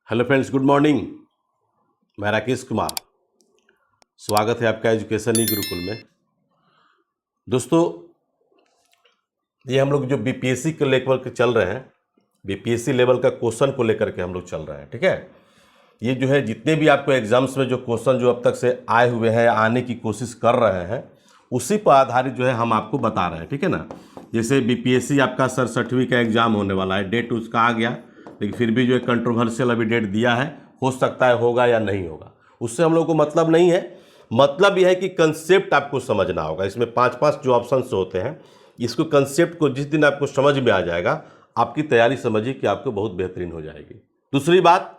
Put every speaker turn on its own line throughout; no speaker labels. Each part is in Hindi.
Hello friends, good morning. मैं राकेश कुमार, स्वागत है आपका एजुकेशन ई गुरुकुल में। दोस्तों, ये हम लोग जो बीपीएससी के लेवल के चल रहे हैं, बीपीएससी लेवल का क्वेश्चन को लेकर के हम लोग चल रहे हैं। ठीक है, ये जो है जितने भी आपको एग्जाम्स में जो क्वेश्चन जो अब तक से आए हुए हैं, आने की कोशिश कर रहे हैं, उसी पर आधारित जो है हम आपको बता रहे हैं। ठीक है ना। जैसे बीपीएससी आपका 67वीं का एग्जाम होने वाला है, डेट उसका आ गया, लेकिन फिर भी जो है कंट्रोवर्शियल अभी डेट दिया है, हो सकता है होगा या नहीं होगा, उससे हम लोग को मतलब नहीं है। मतलब यह है कि कंसेप्ट आपको समझना होगा। इसमें 5-5 जो ऑप्शंस होते हैं, इसको कंसेप्ट को जिस दिन आपको समझ में आ जाएगा, आपकी तैयारी समझिए कि आपको बहुत बेहतरीन हो जाएगी। दूसरी बात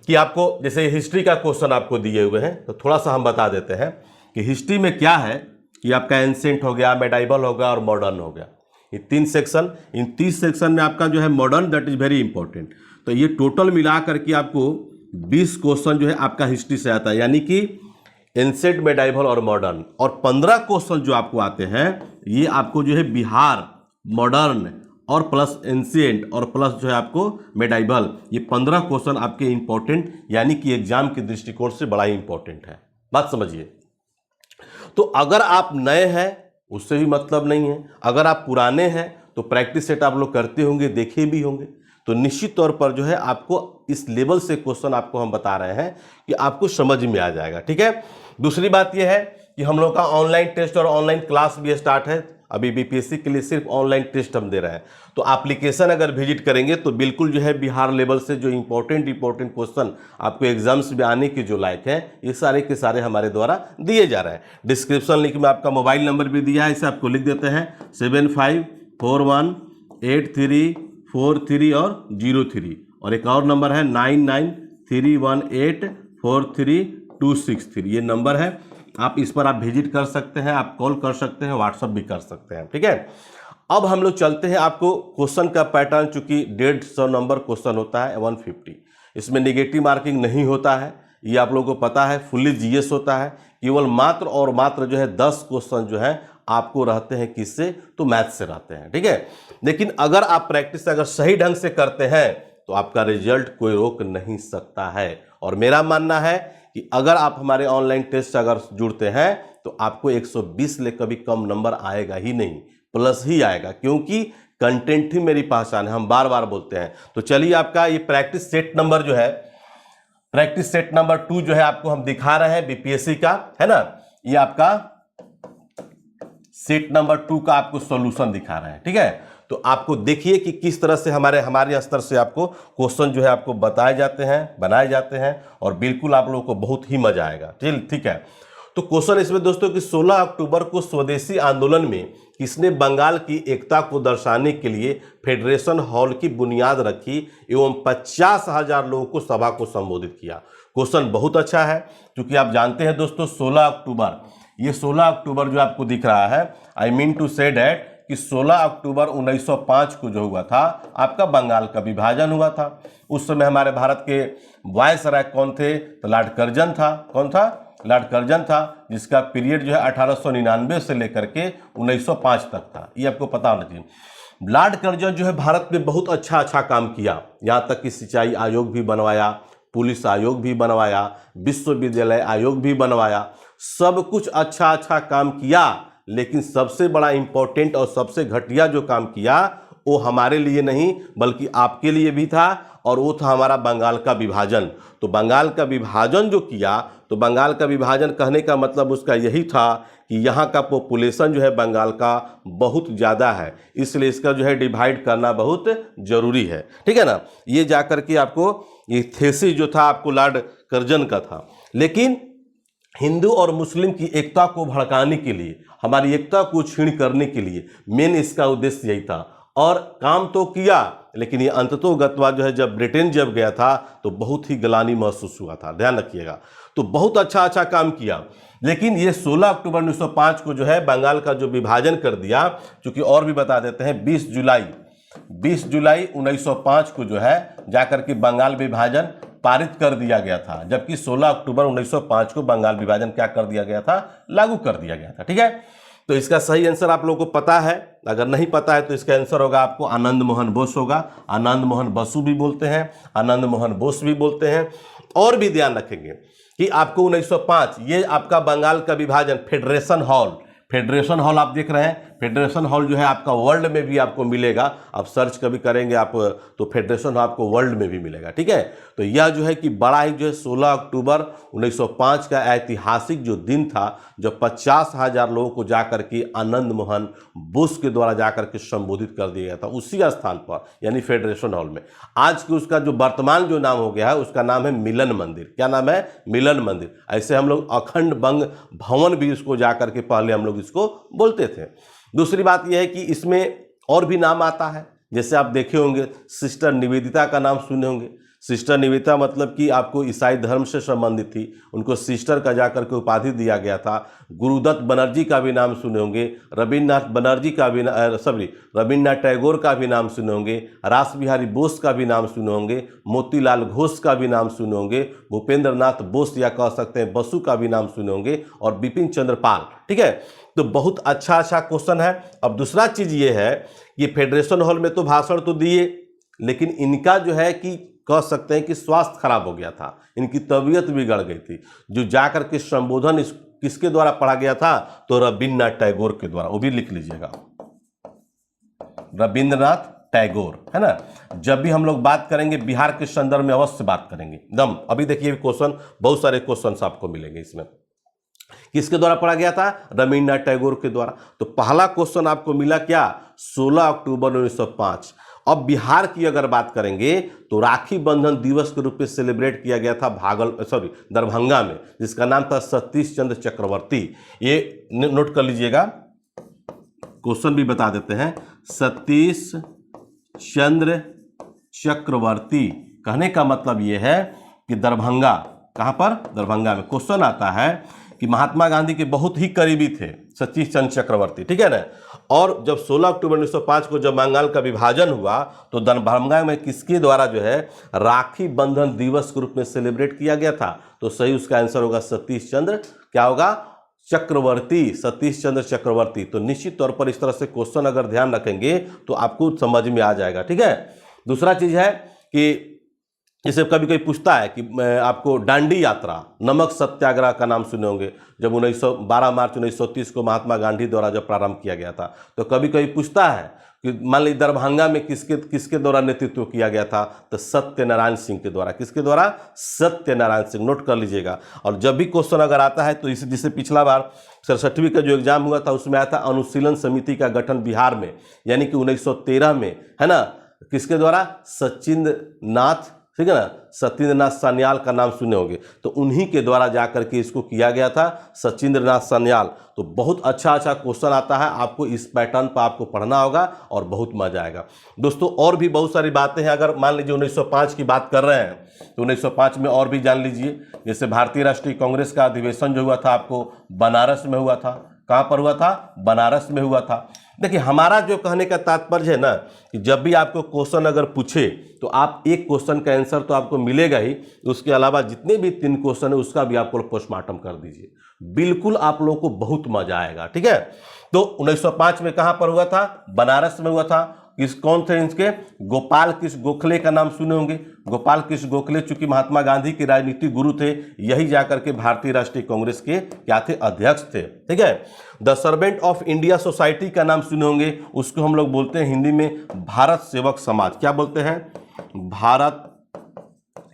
कि आपको जैसे हिस्ट्री का क्वेश्चन आपको दिए हुए हैं, तो थोड़ा सा हम बता देते हैं कि हिस्ट्री में क्या है कि आपका एंशिएंट हो गया, मेडाइवल हो गया और मॉडर्न हो गया। ये 3 सेक्शन, इन 30 सेक्शन में आपका जो है modern, that is very important. तो ये टोटल मिला करके आपको 20 क्वेश्चन जो है आपका हिस्ट्री से आता है, यानी कि एंशिएंट, मेडाइवल और मॉडर्न। और 15 क्वेश्चन जो आपको आते हैं, ये आपको जो है बिहार, मॉडर्न और प्लस एंशिएंट और प्लस जो है आपको मेडाइवल, ये 15 क्वेश्चन आपके इंपॉर्टेंट, यानी कि एग्जाम के दृष्टिकोण से बड़ा इंपॉर्टेंट है। बात समझिए। तो अगर आप नए हैं उससे भी मतलब नहीं है, अगर आप पुराने हैं तो प्रैक्टिस सेट आप लोग करते होंगे, देखे भी होंगे, तो निश्चित तौर पर जो है आपको इस लेवल से क्वेश्चन आपको हम बता रहे हैं कि आपको समझ में आ जाएगा। ठीक है। दूसरी बात यह है कि हम लोग का ऑनलाइन टेस्ट और ऑनलाइन क्लास भी स्टार्ट है। अभी बीपीएससी के लिए सिर्फ ऑनलाइन टेस्ट हम दे रहे हैं, तो एप्लीकेशन अगर विजिट करेंगे तो बिल्कुल जो है बिहार लेवल से जो इंपॉर्टेंट क्वेश्चन आपको एग्जाम्स में आने के जो लायक हैं, ये सारे के सारे हमारे द्वारा दिए जा रहे हैं। डिस्क्रिप्शन लिंक में आपका मोबाइल नंबर भी दिया है, इसे आपको लिख देते हैं 75418343 और 03, और एक और नंबर है 9931843263। ये नंबर है, आप इस पर आप विजिट कर सकते हैं, आप कॉल कर सकते हैं, व्हाट्सअप भी कर सकते हैं। ठीक है। अब हम लोग चलते हैं, आपको क्वेश्चन का पैटर्न, चूंकि 150 नंबर क्वेश्चन होता है 150, इसमें नेगेटिव मार्किंग नहीं होता है, ये आप लोगों को पता है। फुल्ली जीएस होता है, केवल मात्र और मात्र जो है 10 क्वेश्चन जो है आपको रहते हैं किससे, तो मैथ से रहते हैं। ठीक है। लेकिन अगर आप प्रैक्टिस अगर सही ढंग से करते हैं तो आपका रिजल्ट कोई रोक नहीं सकता है। और मेरा मानना है कि अगर आप हमारे ऑनलाइन टेस्ट अगर जुड़ते हैं तो आपको 120 ले कभी कम नंबर आएगा ही नहीं, प्लस ही आएगा, क्योंकि कंटेंट ही मेरी पहचान है, हम बार बार बोलते हैं। तो चलिए, आपका ये प्रैक्टिस सेट नंबर जो है, प्रैक्टिस सेट नंबर 2 जो है आपको हम दिखा रहे हैं बीपीएससी का, है ना। ये आपका सेट नंबर 2 का आपको सॉल्यूशन दिखा रहे हैं। ठीक है। तो आपको देखिए कि किस तरह से हमारे स्तर से आपको क्वेश्चन जो है आपको बताए जाते हैं, बनाए जाते हैं, और बिल्कुल आप लोगों को बहुत ही मजा आएगा। ठीक है। तो क्वेश्चन इसमें दोस्तों कि 16 अक्टूबर को स्वदेशी आंदोलन में किसने बंगाल की एकता को दर्शाने के लिए फेडरेशन हॉल की बुनियाद रखी एवं 50,000 लोगों को सभा को संबोधित किया। क्वेश्चन बहुत अच्छा है, क्योंकि आप जानते हैं दोस्तों 16 अक्टूबर, ये 16 अक्टूबर जो आपको दिख रहा है, I mean to say that कि 16 अक्टूबर 1905 को जो हुआ था, आपका बंगाल का विभाजन हुआ था। उस समय हमारे भारत के वायसराय कौन थे, तो लॉर्ड कर्जन था। कौन था? लॉर्ड कर्जन था, जिसका पीरियड जो है 1899 से लेकर के 1905 तक था, ये आपको पता होना चाहिए। लॉर्ड कर्जन जो है भारत में बहुत अच्छा काम किया, यहाँ तक कि सिंचाई आयोग भी बनवाया, पुलिस आयोग भी बनवाया, विश्वविद्यालय आयोग भी बनवाया, सब कुछ अच्छा काम किया। लेकिन सबसे बड़ा इंपॉर्टेंट और सबसे घटिया जो काम किया, वो हमारे लिए नहीं बल्कि आपके लिए भी था, और वो था हमारा बंगाल का विभाजन। तो बंगाल का विभाजन जो किया, तो बंगाल का विभाजन कहने का मतलब उसका यही था कि यहाँ का पॉपुलेशन जो है बंगाल का बहुत ज़्यादा है, इसलिए इसका जो है डिवाइड करना बहुत जरूरी है। ठीक है ना। ये जाकर के आपको ये थेसिस जो था आपको लॉर्ड कर्जन का था। लेकिन हिंदू और मुस्लिम की एकता को भड़काने के लिए, हमारी एकता को छीन करने के लिए मेन इसका उद्देश्य यही था, और काम तो किया, लेकिन ये अंततोगत्वा जो है जब ब्रिटेन जब गया था तो बहुत ही गलानी महसूस हुआ था, ध्यान रखिएगा। तो बहुत अच्छा काम किया, लेकिन ये 16 अक्टूबर 1905 को जो है बंगाल का जो विभाजन कर दिया, क्योंकि और भी बता देते हैं 20 जुलाई 1905 को जो है जाकर के बंगाल विभाजन पारित कर दिया गया था, जबकि 16 अक्टूबर 1905 को बंगाल विभाजन क्या कर दिया गया था, लागू कर दिया गया था। ठीक है। तो इसका सही आंसर आप लोगों को पता है, अगर नहीं पता है तो इसका आंसर होगा आपको आनंद मोहन बोस होगा। आनंद मोहन बसु भी बोलते हैं, आनंद मोहन बोस भी बोलते हैं। और भी ध्यान रखेंगे कि आपको 1905 ये आपका बंगाल का विभाजन, फेडरेशन हॉल आप देख रहे हैं, फेडरेशन हॉल जो है आपका वर्ल्ड में भी आपको मिलेगा। आप सर्च कभी करेंगे आप तो फेडरेशन हॉल आपको वर्ल्ड में भी मिलेगा, ठीक है। तो यह जो है कि बड़ा ही जो है 16 अक्टूबर 1905 का ऐतिहासिक जो दिन था, जब 50,000 लोगों को जाकर के आनंद मोहन बोस के द्वारा जाकर के संबोधित कर दिया गया था उसी स्थान पर, यानी फेडरेशन हॉल में। आज के उसका जो वर्तमान जो नाम हो गया है उसका नाम है मिलन मंदिर। क्या नाम है? मिलन मंदिर। ऐसे हम लोग अखंड बंग भवन भी इसको जाकर के पहले हम लोग इसको बोलते थे। दूसरी बात यह है कि इसमें और भी नाम आता है, जैसे आप देखे होंगे सिस्टर निवेदिता का नाम सुने होंगे। सिस्टर निवेदिता मतलब कि आपको ईसाई धर्म से संबंधित थी, उनको सिस्टर का जाकर के उपाधि दिया गया था। गुरुदत्त बनर्जी का भी नाम सुने होंगे, रविन्द्रनाथ टैगोर का भी नाम सुने होंगे, रास बिहारी बोस का भी नाम सुने होंगे, मोतीलाल घोष का भी नाम सुने होंगे, भूपेंद्र नाथ बोस या कह सकते हैं बसु का भी नाम सुने होंगे, और बिपिन चंद्र पाल, ठीक है। तो बहुत अच्छा क्वेश्चन है। अब दूसरा चीज ये है कि फेडरेशन हॉल में तो भाषण तो दिए, लेकिन इनका जो है कि कह सकते हैं कि स्वास्थ्य खराब हो गया था, इनकी तबीयत बिगड़ गई थी। जो जाकर के संबोधन किसके द्वारा पढ़ा गया था? तो रविन्द्रनाथ टैगोर के द्वारा। वो भी लिख लीजिएगा, रविन्द्रनाथ टैगोर, है ना। जब भी हम लोग बात करेंगे बिहार के संदर्भ में अवश्य बात करेंगे एकदम। अभी देखिए क्वेश्चन, बहुत सारे क्वेश्चन आपको मिलेंगे इसमें। किसके द्वारा पढ़ा गया था? रविन्द्रनाथ टैगोर के द्वारा। तो पहला क्वेश्चन आपको मिला क्या? 16 अक्टूबर 1905। अब बिहार की अगर बात करेंगे तो राखी बंधन दिवस के रूप में सेलिब्रेट किया गया था दरभंगा में, जिसका नाम था सतीश चंद्र चक्रवर्ती। ये नोट कर लीजिएगा, क्वेश्चन भी बता देते हैं। सतीश चंद्र चक्रवर्ती कहने का मतलब ये है कि दरभंगा, कहां पर? दरभंगा में। क्वेश्चन आता है कि महात्मा गांधी के बहुत ही करीबी थे सतीश चंद्र चक्रवर्ती, ठीक है ना। और जब 16 अक्टूबर 1905 को जब बंगाल का विभाजन हुआ तो दरभंगा में किसके द्वारा जो है राखी बंधन दिवस के रूप में सेलिब्रेट किया गया था? तो सही उसका आंसर होगा सतीश चंद्र, क्या होगा? चक्रवर्ती, सतीश चंद्र चक्रवर्ती। तो निश्चित तौर पर इस तरह से क्वेश्चन अगर ध्यान रखेंगे तो आपको समझ में आ जाएगा, ठीक है। दूसरा चीज है कि जैसे कभी कोई पूछता है कि आपको दांडी यात्रा, नमक सत्याग्रह का नाम सुने होंगे, जब 12 मार्च 1930 को महात्मा गांधी द्वारा जब प्रारंभ किया गया था। तो कभी कोई पूछता है कि मान लीजिए दरभंगा में किसके द्वारा नेतृत्व किया गया था? तो सत्यनारायण सिंह के द्वारा। किसके द्वारा? सत्यनारायण सिंह। नोट कर लीजिएगा। और जब भी क्वेश्चन अगर आता है तो जैसे पिछला बार 67वीं का जो एग्जाम हुआ था उसमें आया था अनुशीलन समिति का गठन बिहार में, यानी कि 1913 में, है ना। किसके द्वारा? सचिंद्र नाथ, ठीक है ना, सत्येंद्रनाथ सान्याल का नाम सुने होंगे। तो उन्हीं के द्वारा जाकर के इसको किया गया था, सचिंद्रनाथ सान्याल। तो बहुत अच्छा क्वेश्चन आता है, आपको इस पैटर्न पर आपको पढ़ना होगा और बहुत मजा आएगा दोस्तों। और भी बहुत सारी बातें हैं, अगर मान लीजिए 1905 की बात कर रहे हैं तो 1905 में और भी जान लीजिए। जैसे भारतीय राष्ट्रीय कांग्रेस का अधिवेशन जो हुआ था आपको बनारस में हुआ था। कहाँ पर हुआ था? बनारस में हुआ था। देखिए हमारा जो कहने का तात्पर्य है ना कि जब भी आपको क्वेश्चन अगर पूछे तो आप एक क्वेश्चन का आंसर तो आपको मिलेगा ही, उसके अलावा जितने भी 3 क्वेश्चन है उसका भी आपको पोस्टमार्टम कर दीजिए, बिल्कुल आप लोगों को बहुत मजा आएगा, ठीक है। तो 1905 में कहां पर हुआ था? बनारस में हुआ था। कौन थे इसके? गोपाल कृष्ण गोखले का नाम सुने होंगे। गोपाल कृष्ण गोखले चूंकि महात्मा गांधी के राजनीतिक गुरु थे, यही जाकर के भारतीय राष्ट्रीय कांग्रेस के क्या थे? अध्यक्ष थे, ठीक है। The servant of India society का नाम सुने होंगे, उसको हम लोग बोलते हैं हिंदी में भारत सेवक समाज। क्या बोलते हैं? भारत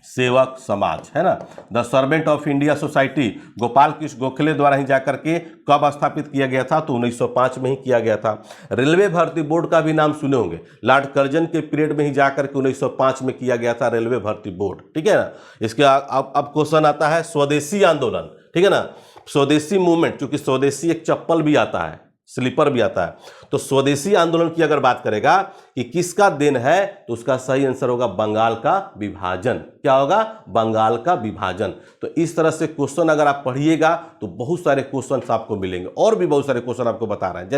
सेवक समाज, है ना। The servant of India society Gopal Krishna Gokhale द्वारा ही जाकर के कब स्थापित किया गया था? तो 1905 में ही किया गया था। रेलवे भर्ती बोर्ड का भी नाम सुने होंगे, लॉर्ड कर्जन के पीरियड में ही जाकर के 1905 में किया गया था रेलवे भर्ती बोर्ड, ठीक है ना। इसके अब क्वेश्चन आता है स्वदेशी आंदोलन, ठीक है ना। स्वदेशी मूवमेंट, चूंकि स्वदेशी एक चप्पल भी आता है, स्लीपर भी आता है, तो स्वदेशी आंदोलन की अगर बात करेगा कि किसका देन है तो उसका सही आंसर होगा बंगाल का विभाजन। क्या होगा? बंगाल का विभाजन। तो इस तरह से क्वेश्चन अगर आप पढ़िएगा तो बहुत सारे क्वेश्चन आपको मिलेंगे। और भी बहुत सारे क्वेश्चन आपको बता रहे हैं,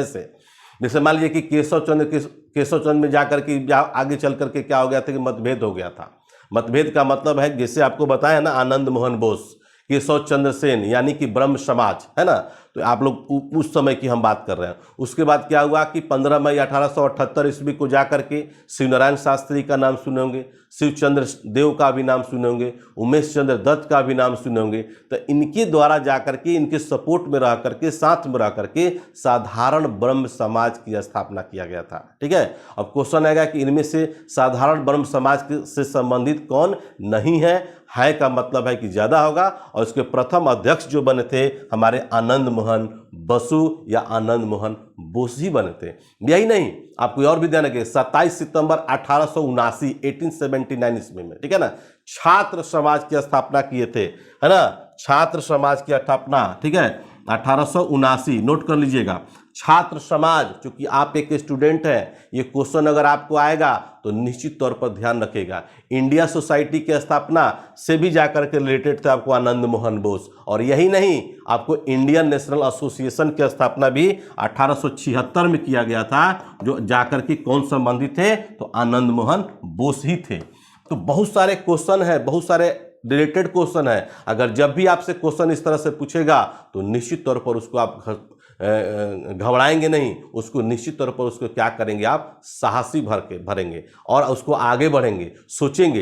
जैसे मान लीजिए कि केशव चंद्र में जाकर के आगे चल करके क्या हो गया था कि मतभेद हो गया था। मतभेद का मतलब है जैसे आपको बताया ना आनंद मोहन बोस, केशव चंद्र सेन यानी कि ब्रह्म समाज, है ना। तो आप लोग उस समय की हम बात कर रहे हैं। उसके बाद क्या हुआ कि 15 मई 1878 ईस्वी को जाकर के शिवनारायण शास्त्री का नाम सुने होंगे, शिवचंद्र देव का भी नाम सुने होंगे, उमेश चंद्र दत्त का भी नाम सुने होंगे। तो इनके द्वारा जाकर के, इनके सपोर्ट में रह करके, साथ में रह करके साधारण ब्रह्म समाज की स्थापना किया गया था। ठीक है, अब क्वेश्चन आएगा कि इनमें से साधारण ब्रह्म समाज से संबंधित कौन नहीं है का मतलब है कि ज्यादा होगा। और इसके प्रथम अध्यक्ष जो बने थे हमारे आनंद मोहन बसु या आनंद मोहन बोस जी बने थे। यही नहीं, आपको और भी ध्यान रखिए, 27 सितंबर 1879 ईस्वी में, ठीक है ना, छात्र समाज की स्थापना किए थे, है ना, छात्र समाज की स्थापना, ठीक है, 1879 नोट कर लीजिएगा। छात्र समाज, चूंकि आप एक स्टूडेंट हैं, ये क्वेश्चन अगर आपको आएगा तो निश्चित तौर पर ध्यान रखिएगा। इंडिया सोसाइटी की स्थापना से भी जाकर के रिलेटेड थे आपको आनंद मोहन बोस। और यही नहीं, आपको इंडियन नेशनल एसोसिएशन की स्थापना भी 1876 में किया गया था, जो जाकर के कौन संबंधित थे, तो आनंद मोहन बोस ही थे। तो बहुत सारे क्वेश्चन है, बहुत सारे रिलेटेड क्वेश्चन है। अगर जब भी आपसे क्वेश्चन इस तरह से पूछेगा तो निश्चित तौर पर उसको आप घबराएंगे नहीं, उसको निश्चित तौर पर उसको क्या करेंगे, आप साहसी भरेंगे और उसको आगे बढ़ेंगे, सोचेंगे।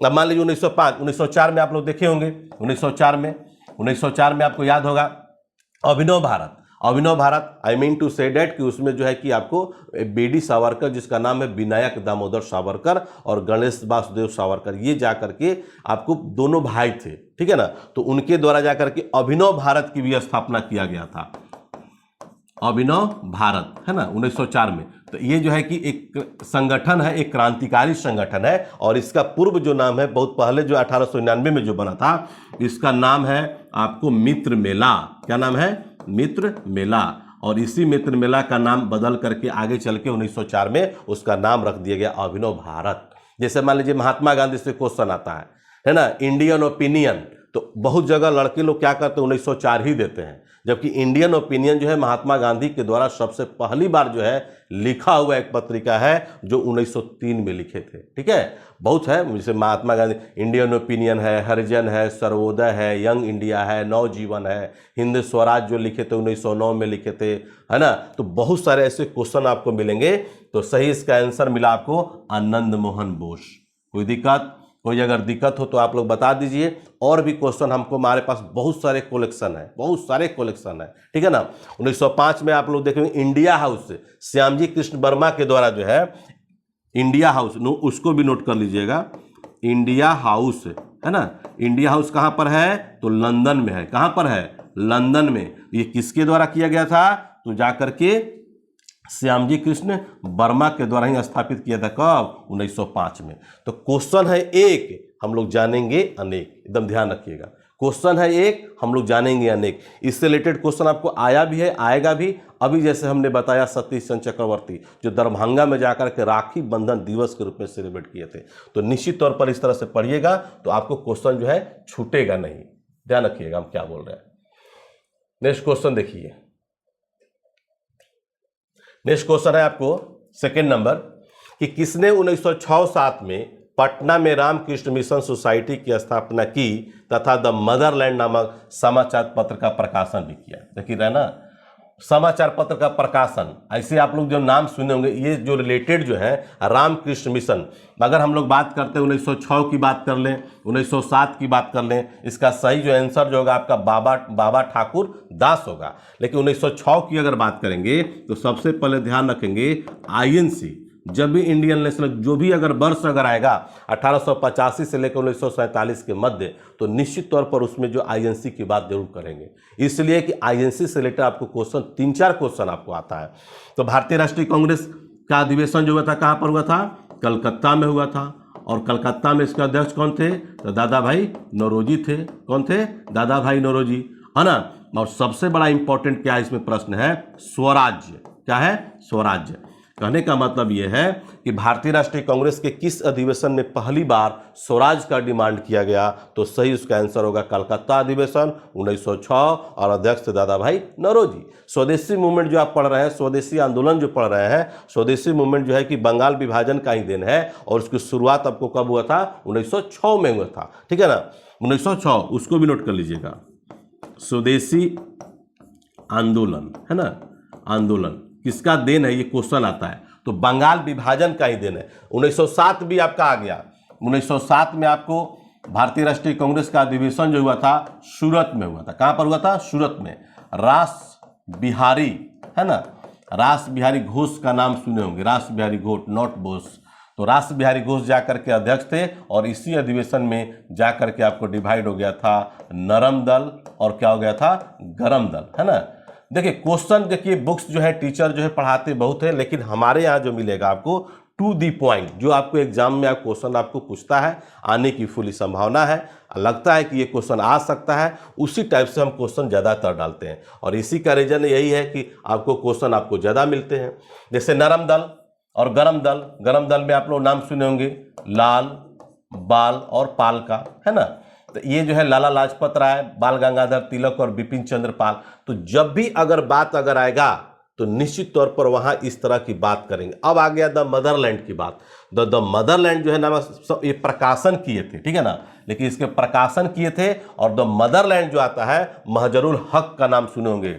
अब मान लीजिए 1904 में आप लोग देखे होंगे, 1904 में आपको याद होगा अभिनव भारत, आई मीन टू से डेट कि उसमें जो है कि आपको बीडी सावरकर, जिसका नाम है विनायक दामोदर सावरकर, और गणेश वासुदेव सावरकर, ये जाकर के आपको दोनों भाई थे, ठीक है ना। तो उनके द्वारा जाकर के अभिनव भारत की भी स्थापना किया गया था, अभिनव भारत, है ना, 1904 में। तो ये जो है कि एक संगठन है, एक क्रांतिकारी संगठन है। और इसका पूर्व जो नाम है, बहुत पहले जो 1899 में जो बना था, इसका नाम है आपको मित्र मेला। क्या नाम है? मित्र मेला। और इसी मित्र मेला का नाम बदल करके आगे चल के 1904 में उसका नाम रख दिया गया अभिनव भारत। जैसे मान लीजिए महात्मा गांधी से क्वेश्चन आता है ना, इंडियन ओपिनियन, तो बहुत जगह लड़के लोग क्या करते हैं, 1904 ही देते हैं, जबकि इंडियन ओपिनियन जो है महात्मा गांधी के द्वारा सबसे पहली बार जो है लिखा हुआ एक पत्रिका है, जो 1903 में लिखे थे। ठीक है, बहुत है, जैसे महात्मा गांधी, इंडियन ओपिनियन है, हरिजन है, सर्वोदय है, यंग इंडिया है, नवजीवन है, हिंद स्वराज जो लिखे थे 1909 में लिखे थे, है ना। तो बहुत सारे ऐसे क्वेश्चन आपको मिलेंगे। तो सही इसका आंसर मिला आपको आनंद मोहन बोस। कोई दिक्कत, कोई अगर दिक्कत हो तो आप लोग बता दीजिए। और भी क्वेश्चन हमको, हमारे पास बहुत सारे कलेक्शन है, ठीक है ना। 1905 में आप लोग देखेंगे इंडिया हाउस से श्यामजी कृष्ण वर्मा के द्वारा जो है इंडिया हाउस, उसको भी नोट कर लीजिएगा, इंडिया हाउस, है ना। इंडिया हाउस कहां पर है? तो लंदन में है। कहां पर है? लंदन में। ये किसके द्वारा किया गया था? तो जाकर के श्यामजी कृष्ण वर्मा के द्वारा ही स्थापित किया था। कब? 1905 में। तो क्वेश्चन है एक, हम लोग जानेंगे अनेक, एकदम ध्यान रखिएगा। क्वेश्चन है एक, हम लोग जानेंगे अनेक। इससे रिलेटेड क्वेश्चन आपको आया भी है, आएगा भी। अभी जैसे हमने बताया सतीश चंद्र चक्रवर्ती जो दरभंगा में जाकर के राखी बंधन दिवस के रूप में सेलिब्रेट किए थे। तो निश्चित तौर पर इस तरह से पढ़िएगा तो आपको क्वेश्चन जो है छूटेगा नहीं। ध्यान रखिएगा हम क्या बोल रहे हैं। नेक्स्ट क्वेश्चन देखिए, नेक्स्ट क्वेश्चन है आपको सेकंड नंबर, कि किसने 1906-07 में पटना में रामकृष्ण मिशन सोसाइटी की स्थापना की तथा द मदरलैंड नामक समाचार पत्र का प्रकाशन भी किया। देखिए रहे ना, समाचार पत्र का प्रकाशन, ऐसे आप लोग जो नाम सुने होंगे, ये जो रिलेटेड जो है रामकृष्ण मिशन, अगर हम लोग बात करते हैं 1906 की बात कर लें, 1907 की बात कर लें, इसका सही जो आंसर जो होगा आपका बाबा ठाकुर दास होगा। लेकिन 1906 की अगर बात करेंगे तो सबसे पहले ध्यान रखेंगे आईएनसी, जब भी इंडियन नेशनल, जो भी अगर वर्ष अगर आएगा 1885 से लेकर 1947 के मध्य, तो निश्चित तौर पर उसमें जो आईएनसी की बात जरूर करेंगे, इसलिए कि आईएनसी से रिलेटेड आपको क्वेश्चन 3-4 क्वेश्चन आपको आता है। तो भारतीय राष्ट्रीय कांग्रेस का अधिवेशन जो हुआ था कहां पर हुआ था? कलकत्ता में हुआ था। और कलकत्ता में इसके अध्यक्ष कौन थे? तो दादा भाई नौरोजी थे। कौन थे? दादा भाई नौरोजी, है ना। और सबसे बड़ा इंपॉर्टेंट क्या इसमें प्रश्न है? स्वराज्य। क्या है? स्वराज्य। कहने का मतलब यह है कि भारतीय राष्ट्रीय कांग्रेस के किस अधिवेशन में पहली बार स्वराज का डिमांड किया गया? तो सही उसका आंसर होगा कलकत्ता अधिवेशन 1906, और अध्यक्ष थे दादा भाई नौरोजी। स्वदेशी मूवमेंट जो आप पढ़ रहे हैं, स्वदेशी आंदोलन जो पढ़ रहे हैं, स्वदेशी मूवमेंट जो है कि बंगाल विभाजन का ही देन है, और उसकी शुरुआत आपको कब हुआ था? 1906 में हुआ था। ठीक है ना, 1906, उसको भी नोट कर लीजिएगा। स्वदेशी आंदोलन, है ना, आंदोलन किसका देन है, ये क्वेश्चन आता है। तो बंगाल विभाजन का ही देन है। 1907 भी आपका आ गया। 1907 में आपको भारतीय राष्ट्रीय कांग्रेस का अधिवेशन जो हुआ था सूरत में हुआ था। कहां पर हुआ था? सूरत में। रास बिहारी, है ना, रास बिहारी घोष का नाम सुने होंगे, रास बिहारी घोष, नॉट बोस। तो रास बिहारी घोष जाकर के अध्यक्ष थे और इसी अधिवेशन में जाकर के आपको डिवाइड हो गया था नरम दल और क्या हो गया था, गरम दल, है ना। देखिए क्वेश्चन, देखिए बुक्स जो है टीचर जो है पढ़ाते बहुत है, लेकिन हमारे यहाँ जो मिलेगा आपको टू दी पॉइंट, जो आपको एग्जाम में आप क्वेश्चन आपको पूछता है, आने की फुली संभावना है, लगता है कि ये क्वेश्चन आ सकता है, उसी टाइप से हम क्वेश्चन ज़्यादातर डालते हैं। और इसी का रीजन यही है कि आपको क्वेश्चन आपको ज़्यादा मिलते हैं। जैसे नरम दल और गरम दल, गरम दल में आप लोग नाम सुने होंगे लाल, बाल और पाल का, है ना। तो ये जो है लाला लाजपत राय, बाल गंगाधर तिलक और बिपिन चंद्र पाल। तो जब भी अगर बात अगर आएगा तो निश्चित तौर पर वहां इस तरह की बात करेंगे। अब आ गया द मदरलैंड की बात। द मदरलैंड जो है ना, ये प्रकाशन किए थे, ठीक है ना, लेकिन इसके प्रकाशन किए थे। और द मदरलैंड जो आता है, महजरुल हक का नाम सुने होंगे,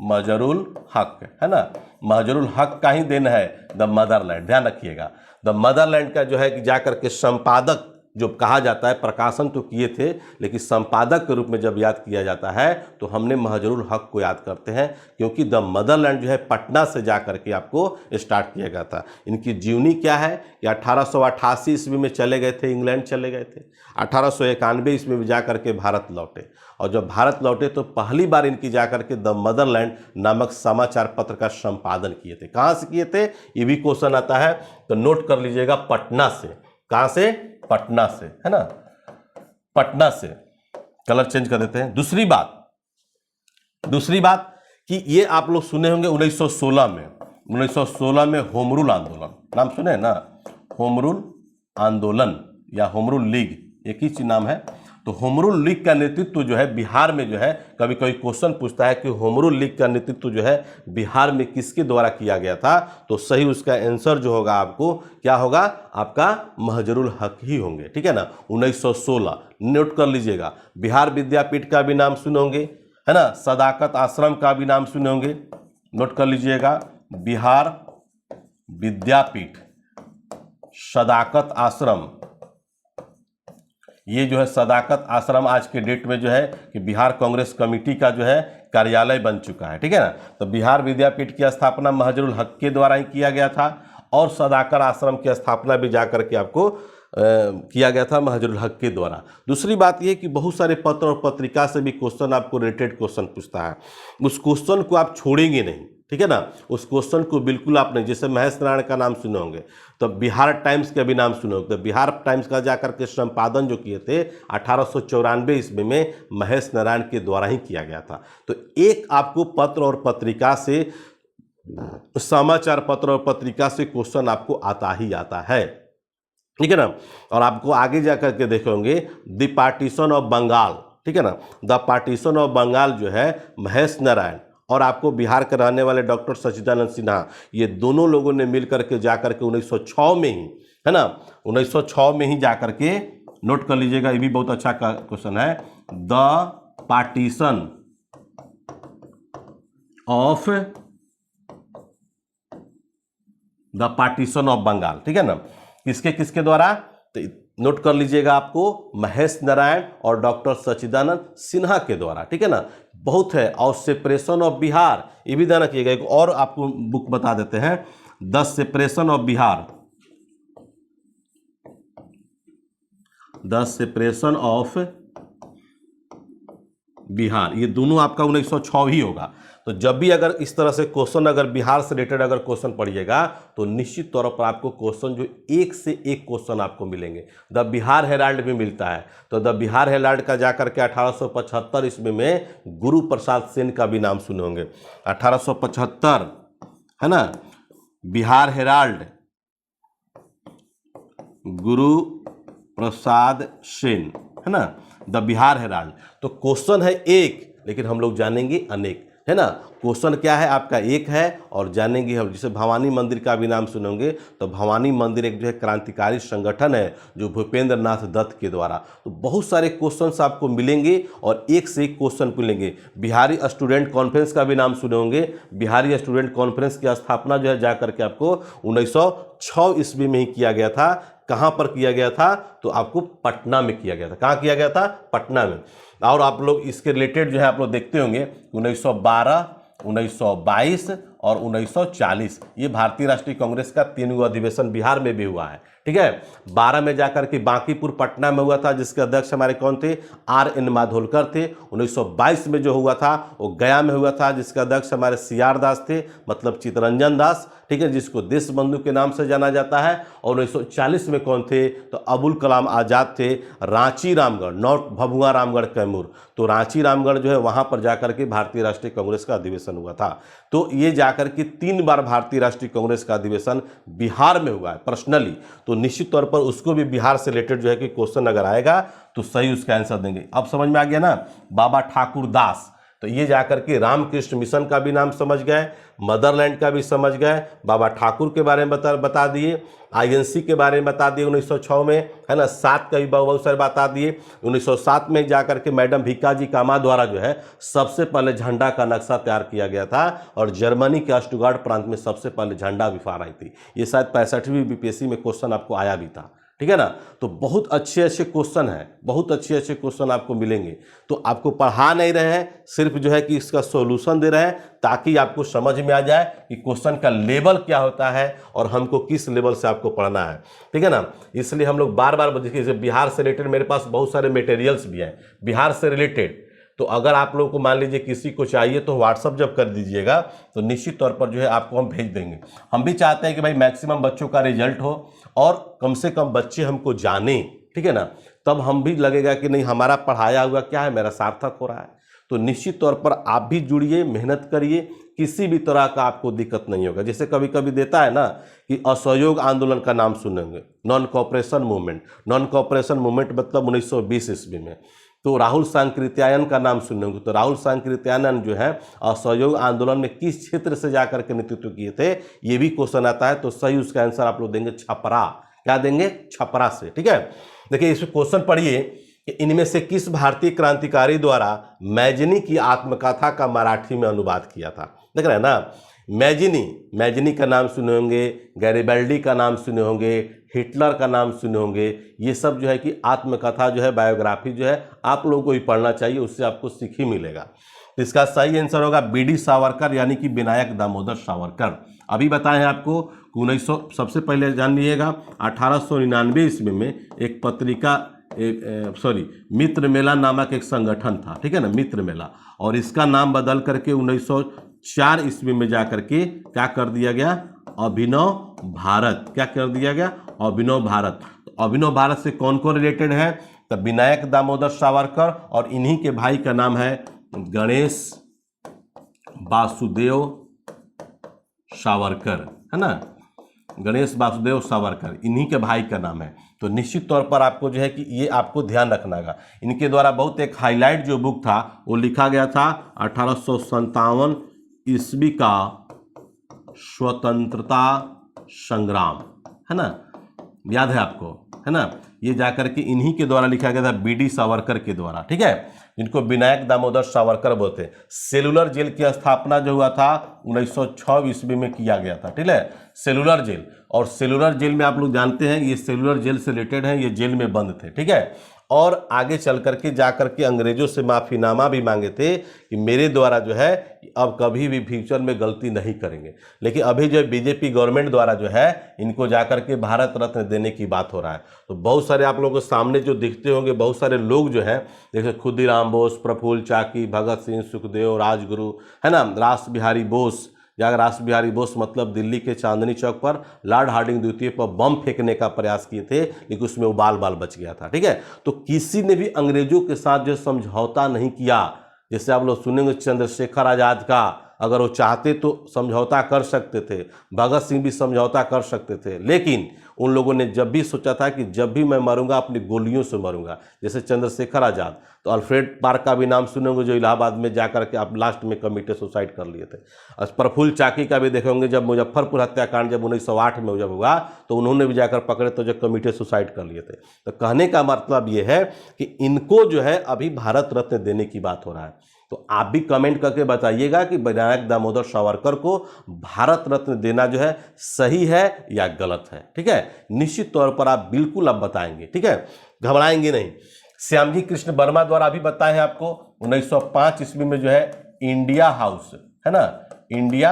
महजरुल हक, है ना, महजरुल हक का ही देन है द मदरलैंड, ध्यान रखिएगा। द मदरलैंड का जो है कि जाकर के संपादक जो कहा जाता है, प्रकाशन तो किए थे लेकिन संपादक के रूप में जब याद किया जाता है तो हमने महजरुल हक को याद करते हैं, क्योंकि द मदरलैंड जो है पटना से जाकर के आपको स्टार्ट किया गया था। इनकी जीवनी क्या है कि 1888 ईस्वी में चले गए थे, इंग्लैंड चले गए थे। 1891 ईस्वी में जाकर के भारत लौटे, और जब भारत लौटे तो पहली बार इनकी जाकर के द मदरलैंड नामक समाचार पत्र का संपादन किए थे। कहाँ से किए थे, ये भी क्वेश्चन आता है, तो नोट कर लीजिएगा, पटना से। कहाँ से? पटना से, है ना, पटना से। कलर चेंज कर देते हैं। दूसरी बात कि ये आप लोग सुने होंगे 1916 में होम रूल आंदोलन, नाम सुने ना, होम रूल आंदोलन या होम रूल लीग, एक ही चीज नाम है। तो होम रूल लीग का नेतृत्व जो है बिहार में जो है, कभी कभी क्वेश्चन पूछता है कि होम रूल लीग का नेतृत्व जो है बिहार में किसके द्वारा किया गया था, तो सही उसका आंसर जो होगा आपको क्या होगा, आपका महजरुल हक ही होंगे, ठीक है ना। 1916 नोट कर लीजिएगा। बिहार विद्यापीठ का भी नाम सुने होंगे, है ना, सदाकत आश्रम का भी नाम सुने होंगे, नोट कर लीजिएगा। बिहार विद्यापीठ, सदाकत आश्रम, ये जो है सदाकत आश्रम आज के डेट में जो है कि बिहार कांग्रेस कमेटी का जो है कार्यालय बन चुका है, ठीक है ना। तो बिहार विद्यापीठ की स्थापना महजरुल हक के द्वारा ही किया गया था, और सदाकत आश्रम की स्थापना भी जाकर के आपको किया गया था महजरुल हक के द्वारा। दूसरी बात यह कि बहुत सारे पत्र और पत्रिका से भी क्वेश्चन आपको रिलेटेड क्वेश्चन पूछता है, उस क्वेश्चन को आप छोड़ेंगे नहीं, ठीक है ना, उस क्वेश्चन को बिल्कुल आप नहीं। जैसे महेश नारायण का नाम सुने होंगे, तो बिहार टाइम्स का भी नाम सुने होंगे। तो बिहार टाइम्स का जाकर के संपादन जो किए थे 1894 ईस्वी में महेश नारायण के द्वारा ही किया गया था। तो एक आपको पत्र और पत्रिका से, समाचार पत्र और पत्रिका से क्वेश्चन आपको आता ही आता है, ठीक है ना। और आपको आगे जाकर के देखेंगे द पार्टीशन ऑफ बंगाल, ठीक है ना, द पार्टीशन ऑफ बंगाल जो है महेश नारायण और आपको बिहार के रहने वाले डॉक्टर सच्चिदानंद सिन्हा, ये दोनों लोगों ने मिलकर के जाकर के 1906 में ही, है ना, 1906 में ही जाकर के, नोट कर लीजिएगा, ये भी बहुत अच्छा क्वेश्चन है, द पार्टीशन ऑफ बंगाल, ठीक है ना, किसके किसके द्वारा, तो नोट कर लीजिएगा आपको महेश नारायण और डॉक्टर सच्चिदानंद सिन्हा के द्वारा, ठीक है ना। बहुत है। और सेपरेशन ऑफ बिहार, ये भी ध्यान रखिएगा, एक और आपको बुक बता देते हैं, the separation of Bihar, the separation of Bihar, ये दोनों आपका 1906 ही होगा। तो जब भी अगर इस तरह से क्वेश्चन अगर बिहार से रिलेटेड अगर क्वेश्चन पढ़िएगा तो निश्चित तौर पर आपको क्वेश्चन जो एक से एक क्वेश्चन आपको मिलेंगे। द बिहार हेराल्ड भी मिलता है, तो द बिहार हेराल्ड का जाकर के 1875 ईस्वी में गुरु प्रसाद सेन का भी नाम सुने होंगे। 1875, है ना, बिहार हेराल्ड, गुरु प्रसाद सेन, है ना, द बिहार हेराल्ड। तो क्वेश्चन है एक, लेकिन हम लोग जानेंगे अनेक। है ना। क्वेश्चन क्या है आपका एक है, और जानेंगे हम जैसे भवानी मंदिर का भी नाम सुनेंगे तो भवानी मंदिर एक जो है क्रांतिकारी संगठन है जो भूपेंद्र नाथ दत्त के द्वारा। तो बहुत सारे क्वेश्चंस आपको मिलेंगे और एक से एक क्वेश्चन मिलेंगे। बिहारी स्टूडेंट कॉन्फ्रेंस का भी नाम सुने होंगे। बिहारी स्टूडेंट कॉन्फ्रेंस की स्थापना जो है जा करके आपको 1906 ईस्वी में ही किया गया था। कहाँ पर किया गया था? तो आपको पटना में किया गया था। कहाँ किया गया था? पटना में। और आप लोग इसके रिलेटेड जो है आप लोग देखते होंगे 1912, 1922 और 1940 ये भारतीय राष्ट्रीय कांग्रेस का 3 अधिवेशन बिहार में भी हुआ है। ठीक है, 12 में जाकर के बांकीपुर पटना में हुआ था जिसके अध्यक्ष हमारे कौन थे? RN माधोलकर थे। 1922 में जो हुआ था वो गया में हुआ था जिसके अध्यक्ष हमारे CR दास थे, मतलब चित्तरंजन दास, ठीक है, जिसको देश बंधु के नाम से जाना जाता है। और 1940 में कौन थे? तो अबुल कलाम आज़ाद थे। रांची रामगढ़, नॉट भभुआ रामगढ़ कैमूर, तो रांची रामगढ़ जो है वहां पर जाकर के भारतीय राष्ट्रीय कांग्रेस का अधिवेशन हुआ था। तो ये जाकर के 3 बार भारतीय राष्ट्रीय कांग्रेस का अधिवेशन बिहार में हुआ है पर्सनली। तो निश्चित तौर पर उसको भी बिहार से रिलेटेड जो है कि क्वेश्चन अगर आएगा तो सही उसका आंसर देंगे। अब समझ में आ गया ना। बाबा ठाकुर दास, तो ये जाकर के रामकृष्ण मिशन का भी नाम समझ गए, मदरलैंड का भी समझ गए, बाबा ठाकुर के बारे में बता दिए, INC के बारे में बता दिए 1906 में, है ना। 7 का भी बहुत सारे बता दिए। 1907 में जाकर के मैडम भीकाजी कामा द्वारा जो है सबसे पहले झंडा का नक्शा तैयार किया गया था और जर्मनी के स्टुटगार्ट प्रांत में सबसे पहले झंडा विफार आई थी। ये शायद 65वीं BPSC में क्वेश्चन आपको आया भी था, ठीक है ना। तो बहुत अच्छे अच्छे क्वेश्चन हैं, बहुत अच्छे अच्छे क्वेश्चन आपको मिलेंगे। तो आपको पढ़ा नहीं रहे हैं, सिर्फ जो है कि इसका सॉल्यूशन दे रहे हैं ताकि आपको समझ में आ जाए कि क्वेश्चन का लेवल क्या होता है और हमको किस लेवल से आपको पढ़ना है, ठीक है ना। इसलिए हम लोग बार बार देखिए बिहार से रिलेटेड मेरे पास बहुत सारे मटेरियल्स भी हैं बिहार से रिलेटेड। तो अगर आप लोगों को मान लीजिए किसी को चाहिए तो व्हाट्सअप जब कर दीजिएगा तो निश्चित तौर पर जो है आपको हम भेज देंगे। हम भी चाहते हैं कि भाई मैक्सिमम बच्चों का रिजल्ट हो और कम से कम बच्चे हमको जाने, ठीक है ना। तब हम भी लगेगा कि नहीं हमारा पढ़ाया हुआ क्या है मेरा सार्थक हो रहा है। तो निश्चित तौर पर आप भी जुड़िए, मेहनत करिए, किसी भी तरह का आपको दिक्कत नहीं होगा। जैसे कभी कभी देता है ना कि असहयोग आंदोलन का नाम सुनेंगे, non cooperation movement. Non cooperation movement मतलब 1920 ईस्वी में। तो राहुल सांकृत्यायन का नाम सुनेंगे, तो राहुल सांकृत्यायन जो है असहयोग आंदोलन में किस क्षेत्र से जाकर के नेतृत्व किए थे, ये भी क्वेश्चन आता है। तो सही उसका आंसर आप लोग देंगे छपरा। क्या देंगे? छपरा से, ठीक है। देखिए इसमें क्वेश्चन पढ़िए कि इनमें से किस भारतीय क्रांतिकारी द्वारा मैजनी की आत्मकथा का मराठी में अनुवाद किया था? देख रहे हैं ना, मैजनी का नाम सुने होंगे, गैरिबल्डी का नाम सुने होंगे, हिटलर का नाम सुने होंगे। ये सब जो है कि आत्मकथा जो है, बायोग्राफी जो है आप लोगों को भी पढ़ना चाहिए, उससे आपको सीख ही मिलेगा। तो इसका सही आंसर होगा BD सावरकर यानी कि विनायक दामोदर सावरकर। अभी बताए हैं आपको 1900, सबसे पहले जान लीजिएगा 1899 ईस्वी में एक पत्रिका मित्र मेला नामक एक संगठन था, ठीक है ना, मित्र मेला। और इसका नाम बदल करके 1904 ईस्वी में जाकर के क्या कर दिया गया? अभिनव भारत। क्या कर दिया गया? अभिनव भारत। तो अभिनव भारत से कौन कौन रिलेटेड है? तो विनायक दामोदर सावरकर और इन्हीं के भाई का नाम है गणेश वासुदेव सावरकर, है ना। गणेश वासुदेव सावरकर इन्हीं के भाई का नाम है। तो निश्चित तौर पर आपको जो है कि ये आपको ध्यान रखना है। इनके द्वारा बहुत एक हाईलाइट जो बुक था वो लिखा गया था 1857 ईस्वी का स्वतंत्रता संग्राम, है ना, याद है आपको, है ना। ये जाकर के इन्हीं के द्वारा लिखा गया था, BD सावरकर के द्वारा, ठीक है, जिनको विनायक दामोदर सावरकर बोलते हैं। सेलुलर जेल की स्थापना जो हुआ था 1906 ईस्वी में किया गया था, ठीक है, सेलुलर जेल। और सेलुलर जेल में आप लोग जानते हैं ये सेलुलर जेल से रिलेटेड है, ये जेल में बंद थे, ठीक है। और आगे चल करके जाकर के अंग्रेजों से माफीनामा भी मांगे थे कि मेरे द्वारा जो है अब कभी भी फ्यूचर में गलती नहीं करेंगे। लेकिन अभी जो BJP गवर्नमेंट द्वारा जो है इनको जाकर के भारत रत्न देने की बात हो रहा है। तो बहुत सारे आप लोगों के सामने जो दिखते होंगे बहुत सारे लोग जो हैं, जैसे खुदीराम बोस, प्रफुल्ल चाकी, भगत सिंह, सुखदेव, राजगुरु, है ना, रास बिहारी बोस। जहाँ रास बिहारी बोस मतलब दिल्ली के चांदनी चौक पर लॉर्ड हार्डिंग द्वितीय पर बम फेंकने का प्रयास किए थे लेकिन उसमें वो बाल बच गया था, ठीक है। तो किसी ने भी अंग्रेजों के साथ जो समझौता नहीं किया। जैसे आप लोग सुनेंगे चंद्रशेखर आजाद का, अगर वो चाहते तो समझौता कर सकते थे, भगत सिंह भी समझौता कर सकते थे, लेकिन उन लोगों ने जब भी सोचा था कि जब भी मैं मरूंगा अपनी गोलियों से मरूंगा, जैसे चंद्रशेखर आज़ाद, तो अल्फ्रेड पार्क का भी नाम सुनेंगे जो इलाहाबाद में जाकर के आप लास्ट में कमिटेड सुसाइड कर लिए थे। प्रफुल्ल चाकी का भी देखेंगे, जब मुजफ्फरपुर हत्याकांड जब 1908 में जब हुआ तो उन्होंने भी जाकर पकड़े तो जो कमिटेड सुसाइड कर लिए थे। तो कहने का मतलब ये है कि इनको जो है अभी भारत रत्न देने की बात हो रहा है। तो आप भी कमेंट करके बताइएगा कि विनायक दामोदर सावरकर को भारत रत्न देना जो है सही है या गलत है। ठीक है, निश्चित तौर पर आप बिल्कुल अब बताएंगे। ठीक है, घबराएंगे नहीं। श्यामजी कृष्ण वर्मा द्वारा अभी बताए हैं आपको 1905 ईस्वी में जो है इंडिया हाउस है ना, इंडिया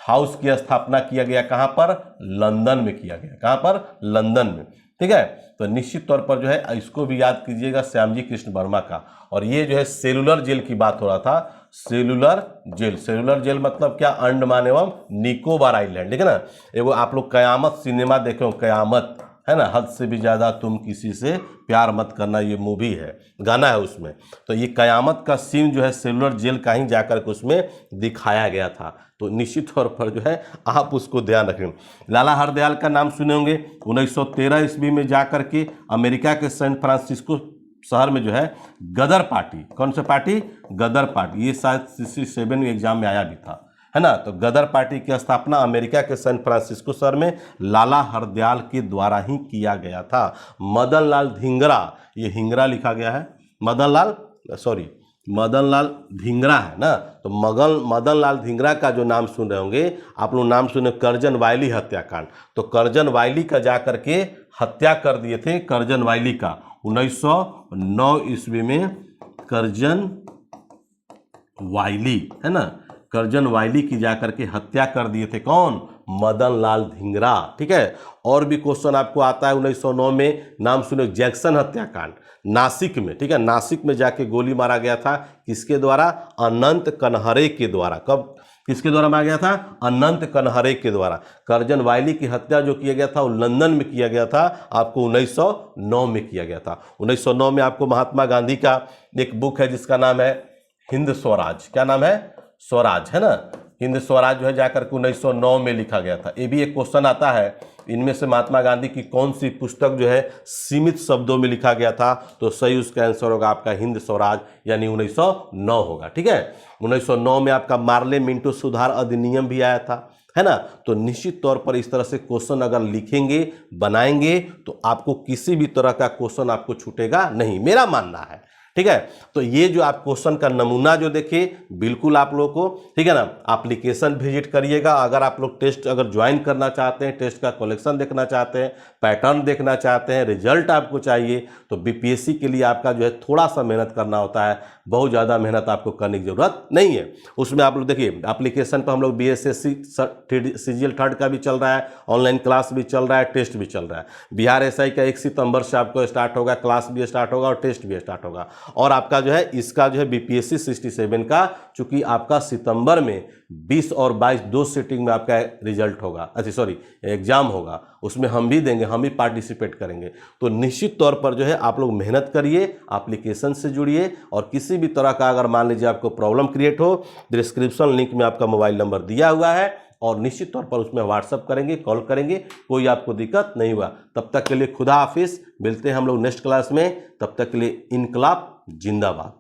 हाउस की स्थापना किया गया। कहां पर? लंदन में किया गया। कहां पर? लंदन में। ठीक है, तो निश्चित तौर पर जो है इसको भी याद कीजिएगा, श्यामजी कृष्ण वर्मा का। और ये जो है सेलुलर जेल की बात हो रहा था, सेलुलर जेल। सेलुलर जेल मतलब क्या? अंडमान एवं निकोबार आइलैंड। ठीक है ना, एगो आप लोग कयामत सिनेमा देखे हो, कयामत है ना, हद से भी ज्यादा तुम किसी से प्यार मत करना, ये मूवी है, गाना है उसमें। तो ये कयामत का सीन जो है सेलुलर जेल का ही जाकर के उसमें दिखाया गया था। तो निश्चित तौर पर जो है आप उसको ध्यान रखें। लाला हरदयाल का नाम सुने होंगे, 1913 ईस्वी में जाकर के अमेरिका के सैन फ्रांसिस्को शहर में जो है गदर पार्टी, कौन सा पार्टी? गदर पार्टी। ये शायद 67 एग्जाम में आया भी था, है ना। तो गदर पार्टी की स्थापना अमेरिका के सैन फ्रांसिस्को शहर में लाला हरदयाल के द्वारा ही किया गया था। मदन लाल धिंगरा, ये हिंगरा लिखा गया है, मदन लाल धिंगरा है ना। तो मदन लाल धिंगरा का जो नाम सुन रहे होंगे आप लोग, नाम सुने करजन वायली हत्याकांड। तो करजन वायली का जाकर के हत्या कर दिए थे, करजन वायली का 1909 ईस्वी में करजन वायली, है ना, करजन वायली की जाकर के हत्या कर दिए थे। कौन? मदन लाल धिंगरा। ठीक है, और भी क्वेश्चन आपको आता है 1909 में, नाम सुने जैक्सन हत्याकांड, नासिक में। ठीक है, नासिक में जाके गोली मारा गया था, किसके द्वारा? अनंत कनहरे के द्वारा। कब? किसके द्वारा मारा गया था? अनंत कनहरे के द्वारा। करजन वायली की हत्या जो किया गया था वो लंदन में किया गया था, आपको 1909 में किया गया था। 1909 में आपको महात्मा गांधी का एक बुक है जिसका नाम है हिंद स्वराज। क्या नाम है? स्वराज, है ना। हिंद स्वराज जो है जाकर के 1909 में लिखा गया था। ये भी एक क्वेश्चन आता है, इनमें से महात्मा गांधी की कौन सी पुस्तक जो है सीमित शब्दों में लिखा गया था? तो सही उसका आंसर होगा आपका हिंद स्वराज, यानी 1909 होगा। ठीक है, 1909 में आपका मार्ले मिंटो सुधार अधिनियम भी आया था, है ना। तो निश्चित तौर पर इस तरह से क्वेश्चन अगर लिखेंगे, बनाएंगे, तो आपको किसी भी तरह का क्वेश्चन आपको छूटेगा नहीं, मेरा मानना है। ठीक है, तो ये जो आप क्वेश्चन का नमूना जो देखे, बिल्कुल आप लोगों को, ठीक है ना, एप्लीकेशन विजिट करिएगा। अगर आप लोग टेस्ट अगर ज्वाइन करना चाहते हैं, टेस्ट का कलेक्शन देखना चाहते हैं, पैटर्न देखना चाहते हैं, रिजल्ट आपको चाहिए, तो बीपीएससी के लिए आपका जो है थोड़ा सा मेहनत करना होता है, बहुत ज़्यादा मेहनत आपको करने की जरूरत नहीं है। उसमें आप लोग देखिए एप्लीकेशन पर हम लोग बीएसएससी सीजीएल 3rd का भी चल रहा है, ऑनलाइन क्लास भी चल रहा है, टेस्ट भी चल रहा है। बिहार एसआई का 1 सितंबर से आपको स्टार्ट होगा, क्लास भी स्टार्ट होगा और टेस्ट भी स्टार्ट होगा। और आपका जो है इसका जो है बीपीएससी 67 का, चूंकि आपका सितंबर में 20 और 22 2 सीटिंग में आपका रिजल्ट होगा, अच्छा सॉरी एग्जाम होगा, उसमें हम भी देंगे, हम भी पार्टिसिपेट करेंगे। तो निश्चित तौर पर जो है आप लोग मेहनत करिए, एप्लीकेशन से जुड़िए, और किसी भी तरह का अगर मान लीजिए आपको प्रॉब्लम क्रिएट हो, डिस्क्रिप्शन लिंक में आपका मोबाइल नंबर दिया हुआ है, और निश्चित तौर पर उसमें व्हाट्सअप करेंगे, कॉल करेंगे, कोई आपको दिक्कत नहीं हुआ। तब तक के लिए खुदा हाफिज, मिलते हैं हम लोग नेक्स्ट क्लास में, तब तक के लिए इनकलाब जिंदाबाद।